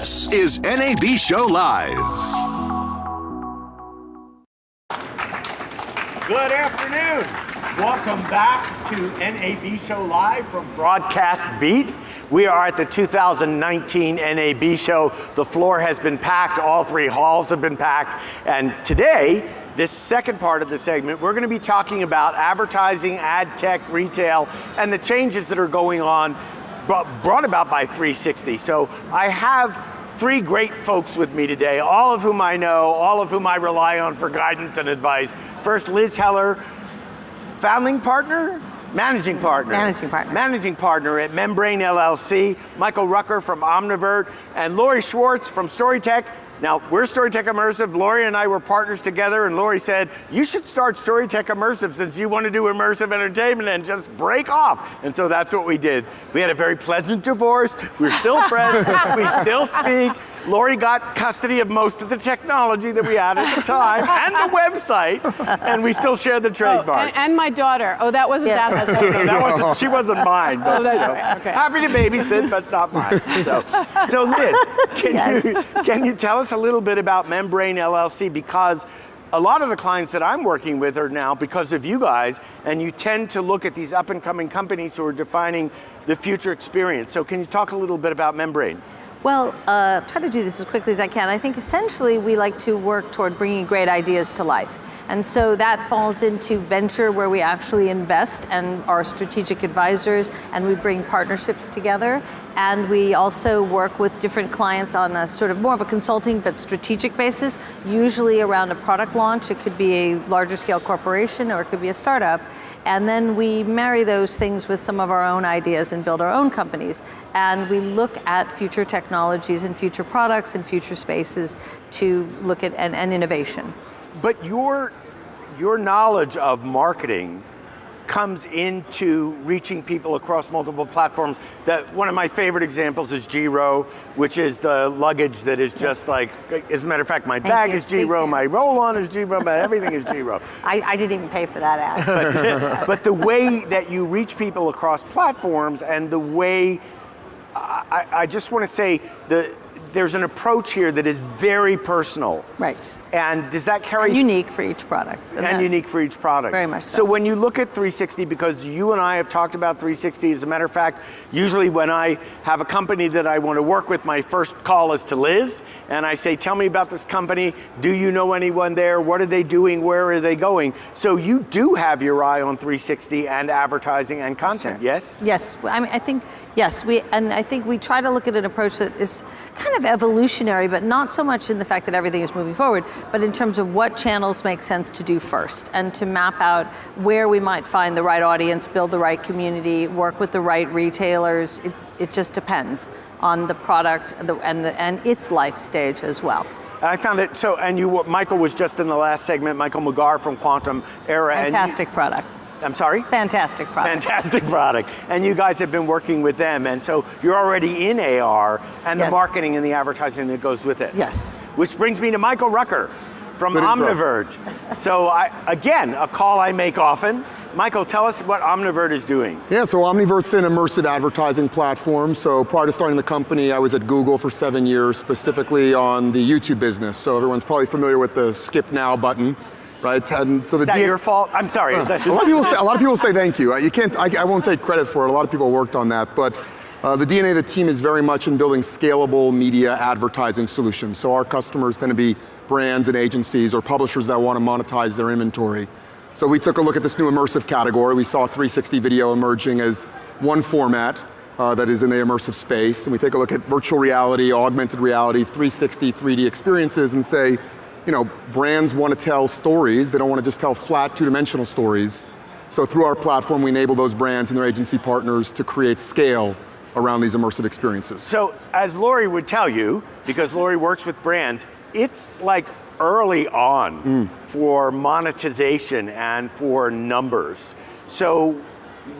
This is NAB Show Live. Good afternoon. Welcome back to NAB Show Live from Broadcast Beat. We are at the 2019 NAB Show. The floor has been packed, all three halls have been packed, and today, this second part of the segment, we're going to be talking about advertising, ad tech, retail, and the changes that are going on brought about by 360. So I have three great folks with me today, all of whom I know, all of whom I rely on for guidance and advice. First, Liz Heller, managing partner at Membrain LLC, Michael Rucker from Omnivirt, and Lori Schwartz from Storytech. Now, we're Storytech Immersive. Lori and I were partners together, and Lori said, you should start Storytech Immersive since you want to do immersive entertainment and just break off. And so that's what we did. We had a very pleasant divorce. We're still friends. We still speak. Lori got custody of most of the technology that we had at the time and the website, and we still share the trademark. And my daughter. Oh, that wasn't that husband. She wasn't mine. But, oh, that's right. Okay. Happy to babysit, but not mine. So Liz, can you tell us a little bit about Membrain LLC? Because a lot of the clients that I'm working with are now because of you guys, and you tend to look at these up and coming companies who are defining the future experience. So can you talk a little bit about Membrain? Well, try to do this as quickly as I can. I think essentially we like to work toward bringing great ideas to life. And so that falls into venture where we actually invest and are strategic advisors, and we bring partnerships together. And we also work with different clients on a sort of more of a consulting but strategic basis, usually around a product launch. It could be a larger scale corporation or it could be a startup. And then we marry those things with some of our own ideas and build our own companies. And we look at future technologies and future products and future spaces to look at and innovation. But your knowledge of marketing comes into reaching people across multiple platforms. One of my favorite examples is Giro, which is the luggage that is just like, as a matter of fact, my bag is Giro, my roll-on is Giro, my everything is Giro. I didn't even pay for that ad. But the way that you reach people across platforms and the way, I just want to say, there's an approach here that is very personal. Right. And does that carry... And unique for each product. And unique for each product. Very much so. So when you look at 360, because you and I have talked about 360, as a matter of fact, usually when I have a company that I want to work with, my first call is to Liz, and I say, tell me about this company. Do you know anyone there? What are they doing? Where are they going? So you do have your eye on 360 and advertising and content, sure. Yes? Yes, I think we try to look at an approach that is kind of evolutionary, but not so much in the fact that everything is moving forward, but in terms of what channels make sense to do first, and to map out where we might find the right audience, build the right community, work with the right retailers. It just depends on the product and its life stage as well. I found it so, and Michael was just in the last segment, Michael McGar from Quantum Era. Fantastic product. I'm sorry? Fantastic product. Fantastic product. And you guys have been working with them, and so you're already in AR and the marketing and the advertising that goes with it. Yes. Which brings me to Michael Rucker from Omnivirt. So again, a call I make often. Michael, tell us what Omnivirt is doing. Yeah, so Omnivirt's an immersive advertising platform. So prior to starting the company, I was at Google for 7 years, specifically on the YouTube business. So everyone's probably familiar with the skip now button. Right, and so is that your fault? I'm sorry. Is that a lot of people say thank you. You can't. I won't take credit for it. A lot of people worked on that, but the DNA of the team is very much in building scalable media advertising solutions. So our customers tend to be brands and agencies or publishers that want to monetize their inventory. So we took a look at this new immersive category. We saw 360 video emerging as one format that is in the immersive space, and we take a look at virtual reality, augmented reality, 360, 3D experiences, and say, brands want to tell stories. They don't want to just tell flat two-dimensional stories. So through our platform, we enable those brands and their agency partners to create scale around these immersive experiences. So as Lori would tell you, because Lori works with brands, it's like early on for monetization and for numbers. So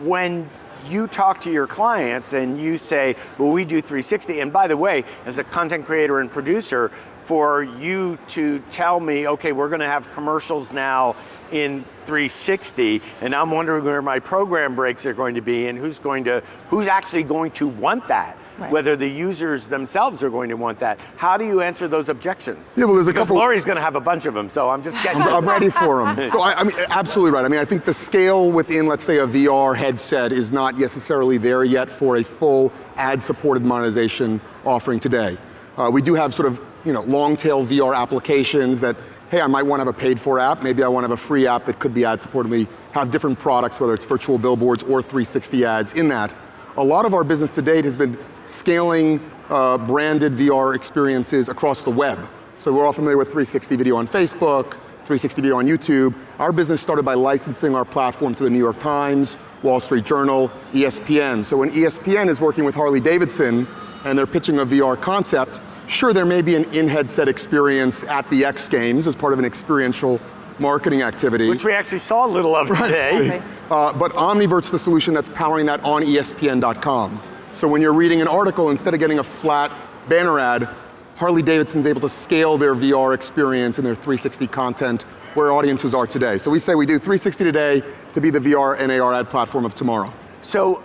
when you talk to your clients and you say, well, we do 360, and by the way, as a content creator and producer, for you to tell me, okay, we're going to have commercials now in 360, and I'm wondering where my program breaks are going to be and who's actually going to want that. whether the users themselves are going to want that. How do you answer those objections? Yeah, well, there's a because couple. Lori's going to have a bunch of them, so I'm just getting. I'm ready for them. So I mean, absolutely right. I mean, I think the scale within, let's say, a VR headset is not necessarily there yet for a full ad-supported monetization offering today. We do have sort of, long-tail VR applications that, hey, I might want to have a paid-for app. Maybe I want to have a free app that could be ad-supported. We have different products, whether it's virtual billboards or 360 ads in that. A lot of our business to date has been scaling branded VR experiences across the web. So we're all familiar with 360 video on Facebook, 360 video on YouTube. Our business started by licensing our platform to the New York Times, Wall Street Journal, ESPN. So when ESPN is working with Harley-Davidson and they're pitching a VR concept, sure, there may be an in-headset experience at the X Games as part of an experiential marketing activity. Which we actually saw a little of today. But Omnivirt's the solution that's powering that on ESPN.com. So when you're reading an article, instead of getting a flat banner ad, Harley-Davidson's able to scale their VR experience and their 360 content where audiences are today. So we say we do 360 today to be the VR and AR ad platform of tomorrow. So,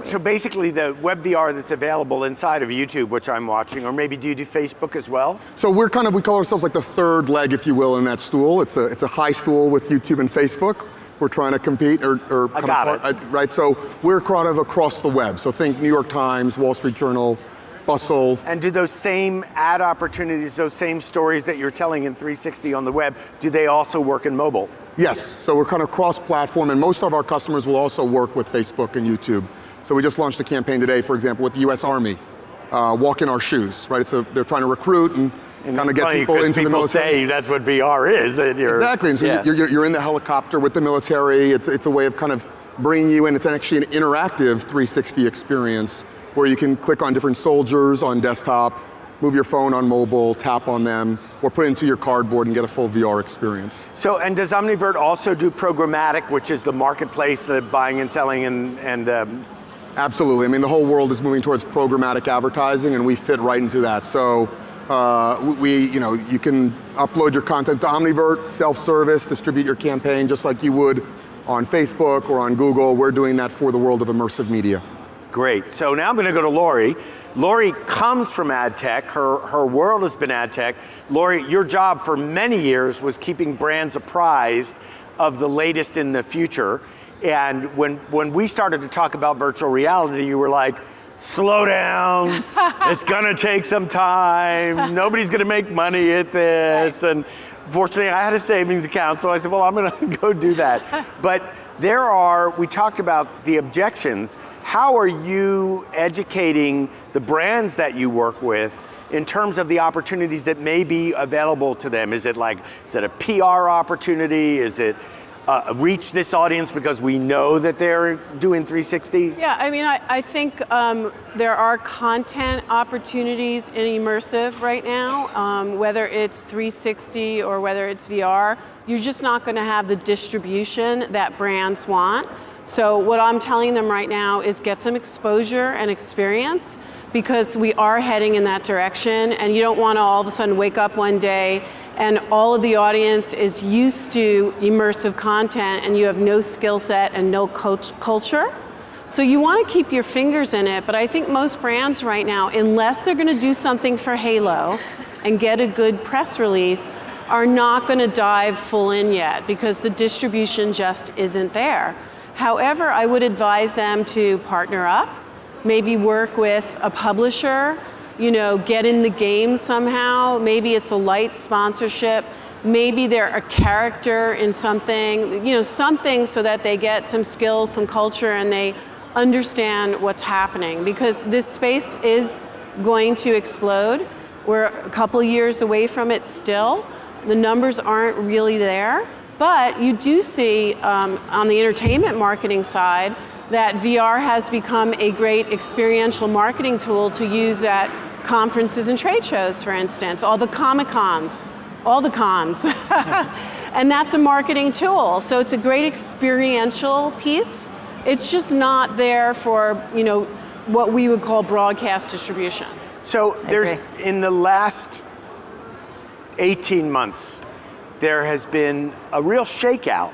so basically the web VR that's available inside of YouTube, which I'm watching, or maybe do you do Facebook as well? So we call ourselves like the third leg, if you will, in that stool. It's a high stool with YouTube and Facebook. We're trying to compete I got it. Right, so we're kind of across the web. So think New York Times, Wall Street Journal, Bustle. And do those same ad opportunities, those same stories that you're telling in 360 on the web, do they also work in mobile? Yes, so we're kind of cross-platform, and most of our customers will also work with Facebook and YouTube. So we just launched a campaign today, for example, with the US Army, Walk in Our Shoes, right? So they're trying to recruit and kind of get people into the military. Say that's what VR is. Exactly, and so you're in the helicopter with the military. It's a way of kind of bringing you in. It's actually an interactive 360 experience where you can click on different soldiers on desktop, move your phone on mobile, tap on them, or put it into your cardboard and get a full VR experience. So, and does Omnivirt also do programmatic, which is the marketplace, the buying and selling and Absolutely, I mean, the whole world is moving towards programmatic advertising and we fit right into that. So, you can upload your content to Omnivirt, self-service, distribute your campaign just like you would on Facebook or on Google. We're doing that for the world of immersive media. Great, so now I'm going to go to Lori. Lori comes from ad tech, her world has been ad tech. Lori, your job for many years was keeping brands apprised of the latest in the future. And when we started to talk about virtual reality, you were like, slow down, it's gonna take some time, nobody's gonna make money at this. And fortunately I had a savings account, so I said, well, I'm gonna go do that. But we talked about the objections. How are you educating the brands that you work with in terms of the opportunities that may be available to them? Is it a PR opportunity? Is it reach this audience because we know that they're doing 360? Yeah, I mean, I think there are content opportunities in immersive right now, whether it's 360 or whether it's VR. You're just not going to have the distribution that brands want. So what I'm telling them right now is get some exposure and experience, because we are heading in that direction, and you don't want to all of a sudden wake up one day and all of the audience is used to immersive content and you have no skill set and no culture. So you want to keep your fingers in it, but I think most brands right now, unless they're going to do something for Halo and get a good press release, are not going to dive full in yet because the distribution just isn't there. However, I would advise them to partner up, maybe work with a publisher, get in the game somehow. Maybe it's a light sponsorship. Maybe they're a character in something, something so that they get some skills, some culture, and they understand what's happening, because this space is going to explode. We're a couple years away from it still. The numbers aren't really there, but you do see on the entertainment marketing side that VR has become a great experiential marketing tool to use at conferences and trade shows, for instance, all the Comic-Cons, all the cons. And that's a marketing tool. So it's a great experiential piece. It's just not there for, what we would call broadcast distribution. So in the last 18 months, there has been a real shakeout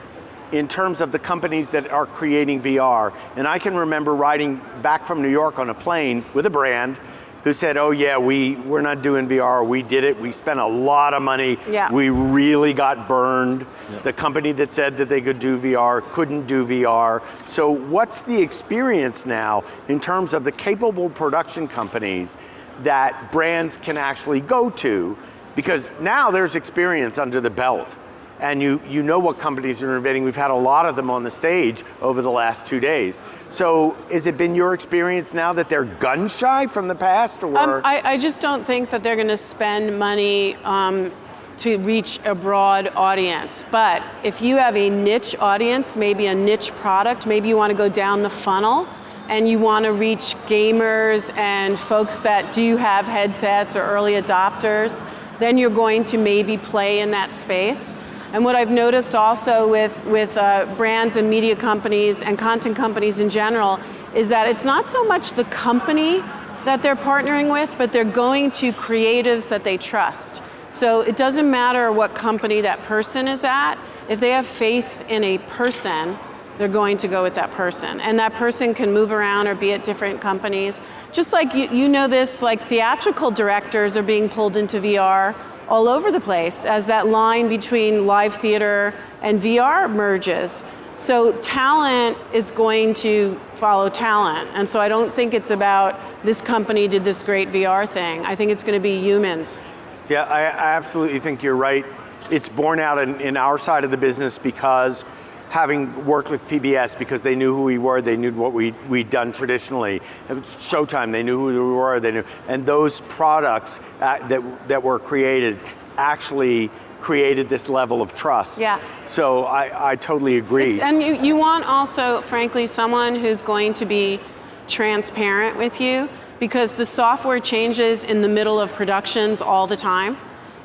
in terms of the companies that are creating VR. And I can remember riding back from New York on a plane with a brand who said, oh yeah, we're not doing VR, we did it, we spent a lot of money, we really got burned. The company that said that they could do VR couldn't do VR. So what's the experience now in terms of the capable production companies that brands can actually go to? Because now there's experience under the belt. And you know what companies are innovating. We've had a lot of them on the stage over the last 2 days. So has it been your experience now that they're gun shy from the past? Or I just don't think that they're going to spend money to reach a broad audience. But if you have a niche audience, maybe a niche product, maybe you want to go down the funnel and you want to reach gamers and folks that do have headsets or early adopters, then you're going to maybe play in that space. And what I've noticed also with brands and media companies and content companies in general is that it's not so much the company that they're partnering with, but they're going to creatives that they trust. So it doesn't matter what company that person is at. If they have faith in a person, they're going to go with that person. And that person can move around or be at different companies. Just like you know this, like theatrical directors are being pulled into VR all over the place as that line between live theater and VR merges. So talent is going to follow talent. And so I don't think it's about this company did this great VR thing. I think it's going to be humans. Yeah, I absolutely think you're right. It's borne out in our side of the business because having worked with PBS, because they knew who we were, they knew what we'd done traditionally. Showtime, they knew who we were, they knew, and those products that were created actually created this level of trust. Yeah. So I totally agree. And you want also, frankly, someone who's going to be transparent with you, because the software changes in the middle of productions all the time.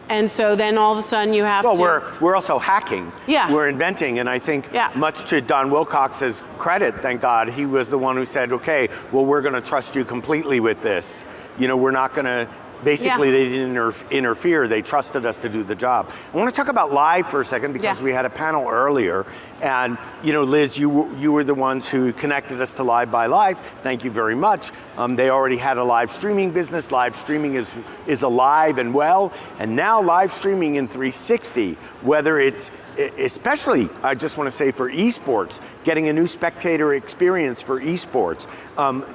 And so then all of a sudden you have to... Well, we're also hacking. Yeah. We're inventing, and I think much to Don Wilcox's credit, thank God, he was the one who said, okay, well, we're going to trust you completely with this. You know, we're not going to... Basically, they didn't interfere. They trusted us to do the job. I want to talk about live for a second because we had a panel earlier, and you know, Liz, you were the ones who connected us to Live by Live. Thank you very much. They already had a live streaming business. Live streaming is alive and well, and now live streaming in 360, whether it's especially, I just want to say for esports, getting a new spectator experience for esports,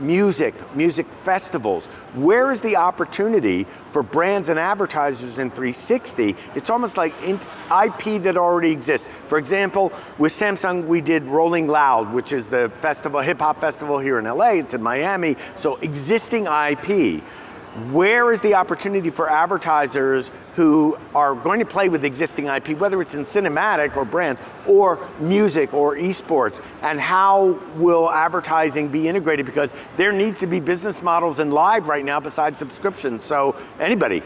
music festivals. Where is the opportunity for brands and advertisers in 360? It's almost like IP that already exists. For example, with Samsung, we did Rolling Loud, which is the festival, hip hop festival here in LA. It's in Miami. So existing IP. Where is the opportunity for advertisers who are going to play with existing IP, whether it's in cinematic or brands, or music or esports, and how will advertising be integrated? Because there needs to be business models in live right now besides subscriptions. So anybody.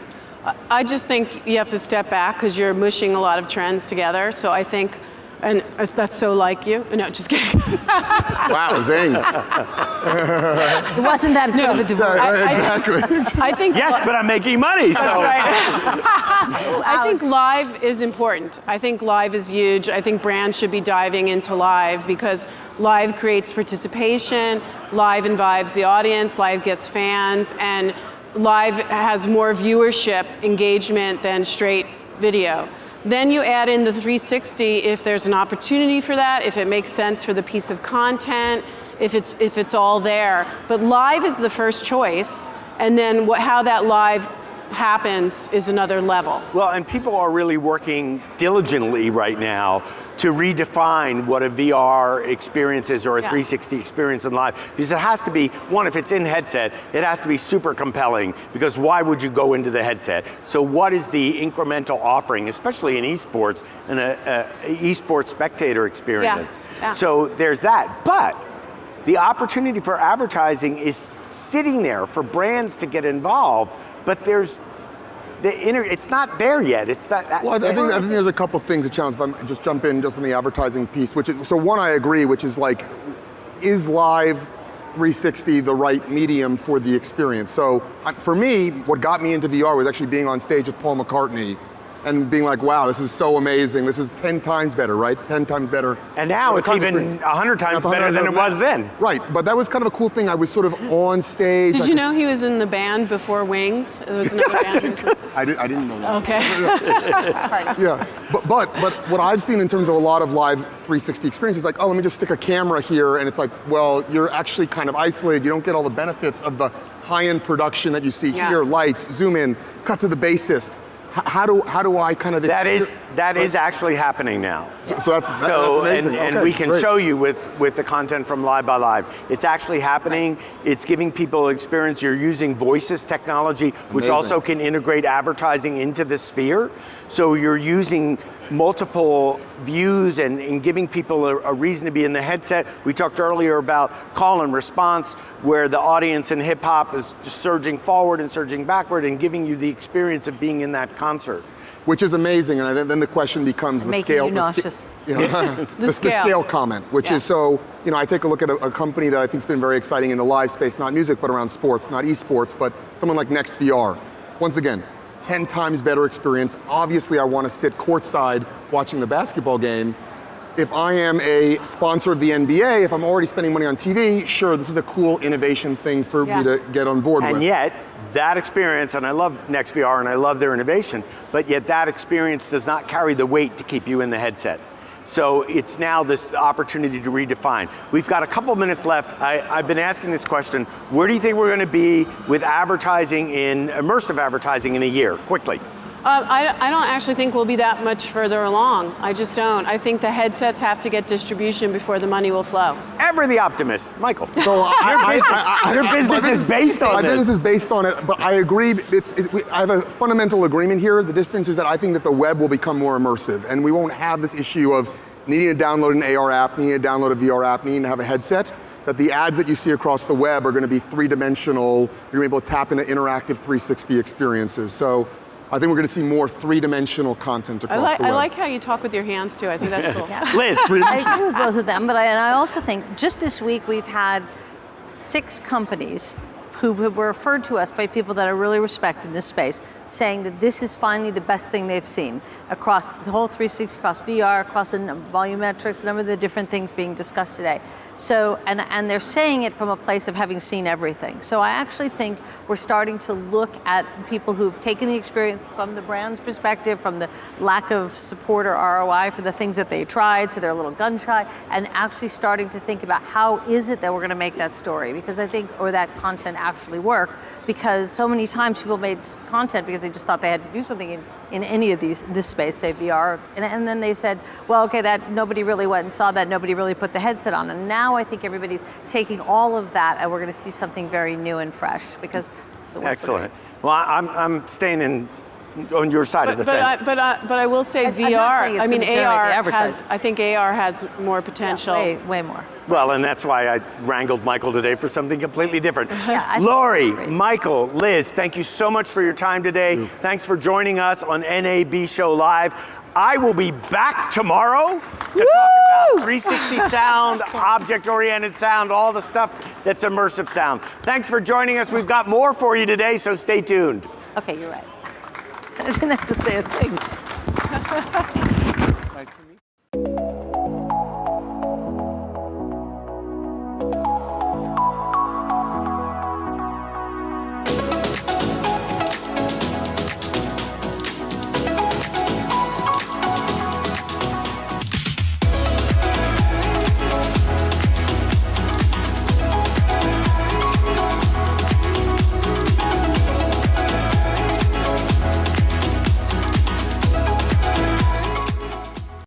I just think you have to step back because you're mushing a lot of trends together. So I think, and that's so like you. No, just kidding. Wow, zing. It wasn't that good of a divorce. Exactly. I think yes, but I'm making money. So. That's right. I think live is important. I think live is huge. I think brands should be diving into live because live creates participation, live invites the audience, live gets fans, and live has more viewership engagement than straight video. Then you add in the 360 if there's an opportunity for that, if it makes sense for the piece of content, if it's all there. But live is the first choice, and then how that live happens is another level. Well, and people are really working diligently right now to redefine what a VR experience is or a 360 experience in live. Because it has to be, one, if it's in headset, it has to be super compelling, because why would you go into the headset? So what is the incremental offering, especially in esports, and a esports spectator experience? Yeah. So there's that. But the opportunity for advertising is sitting there for brands to get involved, but there's it's not there yet. It's not. Well, I think there's a couple things to challenge. If I just jump in just on the advertising piece, which is, so one, I agree, which is like, is live 360 the right medium for the experience? So for me, what got me into VR was actually being on stage with Paul McCartney and being like, wow, this is so amazing. This is 10 times better, right? 10 times better. And now it's even 100 times better than it was then. Right, but that was kind of a cool thing. I was sort of on stage. Did you know he was in the band before Wings? There was another band. I didn't know that. Okay. Yeah, but what I've seen in terms of a lot of live 360 experiences, like, oh, let me just stick a camera here, and it's like, well, you're actually kind of isolated. You don't get all the benefits of the high-end production that you see here, lights, zoom in, cut to the bassist. How do I kind of... That is actually happening now. So that's amazing. And okay, we can great. show you with the content from Live by Live. It's actually happening. It's giving people experience. You're using Voices technology, which also can integrate advertising into the sphere. So you're using multiple views and giving people a reason to be in the headset. We talked earlier about call and response, where the audience in hip hop is just surging forward and surging backward and giving you the experience of being in that concert. Which is amazing, and then the question becomes the scale. Making you nauseous. The scale comment, which is so, I take a look at a company that I think has been very exciting in the live space, not music, but around sports, not esports, but someone like Next VR. Once again, 10 times better experience. Obviously, I want to sit courtside watching the basketball game. If I am a sponsor of the NBA, if I'm already spending money on TV, sure, this is a cool innovation thing for me to get on board with. And yet, that experience, and I love NextVR and I love their innovation, but yet that experience does not carry the weight to keep you in the headset. So it's now this opportunity to redefine. We've got a couple minutes left. I've been asking this question, where do you think we're going to be with advertising in immersive advertising in a year? Quickly. I don't actually think we'll be that much further along. I just don't. I think the headsets have to get distribution before the money will flow. Ever the optimist. Michael, So your business is based on My this. business is based on it, but I agree, I have a fundamental agreement here. The difference is that I think that the web will become more immersive, and we won't have this issue of needing to download an AR app, needing to download a VR app, needing to have a headset. That the ads that you see across the web are going to be three-dimensional. You're going to be able to tap into interactive 360 experiences. So I think we're going to see more three-dimensional content across the web. I like how you talk with your hands too. I think that's cool. Liz. I agree with both of them, but I also think just this week we've had 6 companies who were referred to us by people that I really respect in this space, saying that this is finally the best thing they've seen across the whole 360, across VR, across the volumetrics, a number of the different things being discussed today. So, and they're saying it from a place of having seen everything. So I actually think we're starting to look at people who've taken the experience from the brand's perspective, from the lack of support or ROI for the things that they tried, so they're a little gun shy, and actually starting to think about how is it that we're going to make that story, because I think, or that content actually work, because so many times people made content because they just thought they had to do something in any of this space, say VR, and then they said, well, okay, that nobody really went and saw that, nobody really put the headset on, and now I think everybody's taking all of that, and we're going to see something very new and fresh, because Excellent. Well, I'm staying on your side of the fence. But I will say I'm not VR. saying it's I mean, gonna generate the AR has. advertising. I think AR has more potential. way more. Well, and that's why I wrangled Michael today for something completely different. Yeah, I think Lori, that's great. Michael, Liz, thank you so much for your time today. Thanks for joining us on NAB Show Live. I will be back tomorrow to talk about 360 sound, object-oriented sound, all the stuff that's immersive sound. Thanks for joining us. We've got more for you today, so stay tuned. Okay, you're right. I didn't have to say a thing.